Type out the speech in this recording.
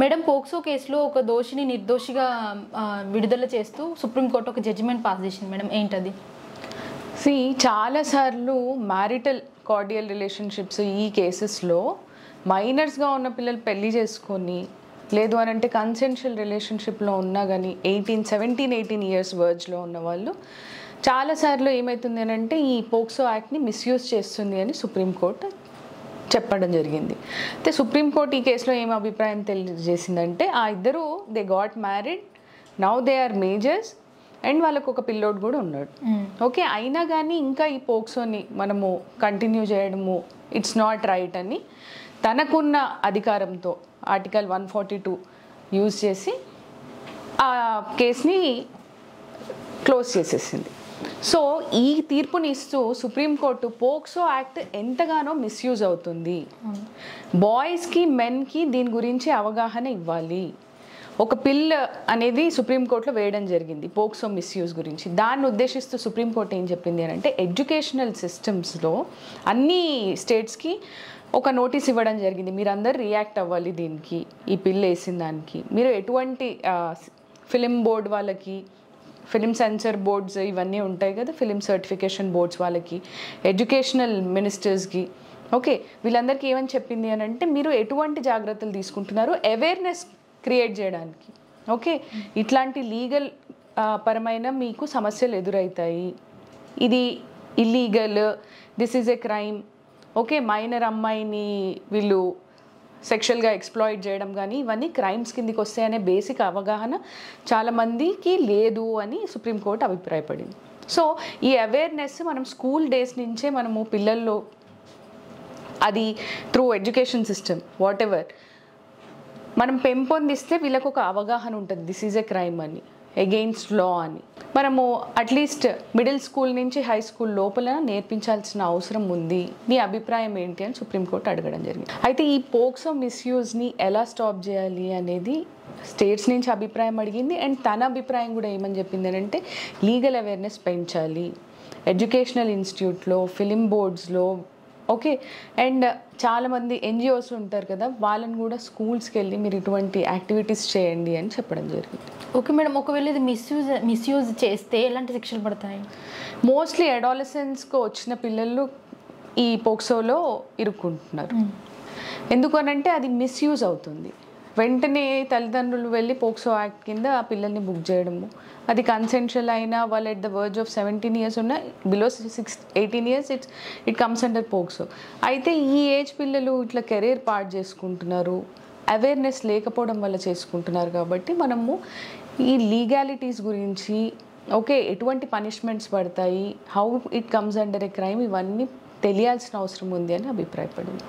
Madam POCSO కేసులో ఒక దోషిని నిర్దోషిగా విడుదల చేస్తూ సుప్రీంకోర్టు ఒక జడ్జిమెంట్ పాస్ చేసింది మేడం, ఏంటది? చాలాసార్లు మ్యారిటల్ కార్డియల్ రిలేషన్షిప్స్ ఈ కేసెస్లో మైనర్స్గా ఉన్న పిల్లలు పెళ్లి చేసుకొని లేదు అని అంటే కన్సెన్షువల్ రిలేషన్షిప్లో ఉన్నా కానీ 17-18 ఇయర్స్ వర్జ్లో ఉన్న వాళ్ళు చాలాసార్లు ఏమవుతుంది అని అంటే ఈ పోక్సో యాక్ట్ని మిస్యూజ్ చేస్తుంది అని సుప్రీంకోర్టు చెప్పడం జరిగింది. అయితే సుప్రీంకోర్టు ఈ కేసులో ఏం అభిప్రాయం తెలియజేసిందంటే ఆ ఇద్దరు they got married, now they are majors and వాళ్ళకు ఒక పిల్లోడు కూడా ఉన్నాడు. ఓకే, అయినా కానీ ఇంకా ఈ పోక్సోని మనము కంటిన్యూ చేయడము ఇట్స్ నాట్ రైట్ అని తనకున్న అధికారంతో ఆర్టికల్ 142 యూజ్ చేసి ఆ కేసుని క్లోజ్ చేసేసింది. సో ఈ తీర్పుని ఇస్తూ సుప్రీంకోర్టు పోక్సో యాక్ట్ ఎంతగానో మిస్యూజ్ అవుతుంది, బాయ్స్కి మెన్కి దీని గురించి అవగాహన ఇవ్వాలి, ఒక పిల్ అనేది సుప్రీంకోర్టులో వేయడం జరిగింది పోక్సో మిస్యూజ్ గురించి. దాన్ని ఉద్దేశిస్తూ సుప్రీంకోర్టు ఏం చెప్పింది అని అంటే ఎడ్యుకేషనల్ సిస్టమ్స్లో అన్ని స్టేట్స్కి ఒక నోటీస్ ఇవ్వడం జరిగింది, మీరు అందరు రియాక్ట్ అవ్వాలి దీనికి, ఈ పిల్ వేసిన దానికి. మీరు ఎటువంటి ఫిలిం బోర్డ్ వాళ్ళకి, ఫిలిం సెన్సర్ బోర్డ్స్ ఇవన్నీ ఉంటాయి కదా, ఫిలిం సర్టిఫికేషన్ బోర్డ్స్ వాళ్ళకి, ఎడ్యుకేషనల్ మినిస్టర్స్కి, ఓకే వీళ్ళందరికీ ఏమని చెప్పింది అని అంటే మీరు ఎటువంటి జాగ్రత్తలు తీసుకుంటున్నారు అవేర్నెస్ క్రియేట్ చేయడానికి. ఓకే, ఇట్లాంటి లీగల్ పరమైన మీకు సమస్యలు ఎదురవుతాయి, ఇది illegal, this is a crime. Okay, minor అమ్మాయిని వీళ్ళు సెక్షువల్గా ఎక్స్ప్లాయిట్ చేయడం కానీ ఇవన్నీ క్రైమ్స్ కిందికి వస్తాయనే బేసిక్ అవగాహన చాలామందికి లేదు అని సుప్రీంకోర్టు అభిప్రాయపడింది. సో ఈ అవేర్నెస్ మనం స్కూల్ డేస్ నుంచే మనము పిల్లల్లో అది through education system what ever మనం పెంపొందిస్తే వీళ్ళకు ఒక అవగాహన ఉంటుంది, దిస్ ఈజ్ ఎ క్రైమ్ అని, అగెయిన్స్ట్ లా అని. మనము అట్లీస్ట్ మిడిల్ స్కూల్ నుంచి హై స్కూల్ లోపల నేర్పించాల్సిన అవసరం ఉంది, మీ అభిప్రాయం ఏంటి అని సుప్రీంకోర్టు అడగడం జరిగింది. అయితే ఈ పోక్సో మిస్యూజ్ని ఎలా స్టాప్ చేయాలి అనేది స్టేట్స్ నుంచి అభిప్రాయం అడిగింది. అండ్ తన అభిప్రాయం కూడా ఏమని చెప్పింది అని అంటే లీగల్ అవేర్నెస్ పెంచాలి ఎడ్యుకేషనల్ ఇన్స్టిట్యూట్లో, ఫిలిం బోర్డ్స్లో. ఓకే, అండ్ చాలామంది ఎన్జిఓస్ ఉంటారు కదా, వాళ్ళని కూడా స్కూల్స్కి వెళ్ళి మీరు ఇటువంటి యాక్టివిటీస్ చేయండి అని చెప్పడం జరిగింది. ఓకే మేడం, ఒకవేళ ఇది మిస్యూజ్ చేస్తే ఎలాంటి శిక్షలు పడతాయి? మోస్ట్లీ అడాలసెన్స్కి వచ్చిన పిల్లలు ఈ పోక్సోలో ఇరుక్కుంటున్నారు. ఎందుకనంటే అది మిస్యూజ్ అవుతుంది. వెంటనే తల్లిదండ్రులు వెళ్ళి పోక్సో యాక్ట్ కింద ఆ పిల్లల్ని బుక్ చేయడము, అది కన్సెన్షువల్ అయినా వాళ్ళు at the verge of 17 years ఉన్న below 18 years it comes under POCSO. అయితే ఈ ఏజ్ పిల్లలు ఇట్లా కెరీర్ పార్ట్ చేసుకుంటున్నారు, అవేర్నెస్ లేకపోవడం వల్ల చేసుకుంటున్నారు. కాబట్టి మనము ఈ లీగాలిటీస్ గురించి, ఓకే ఎటువంటి పనిష్మెంట్స్ పడతాయి, how it comes under A crime, ఇవన్నీ తెలియాల్సిన అవసరం ఉంది అని అభిప్రాయపడింది.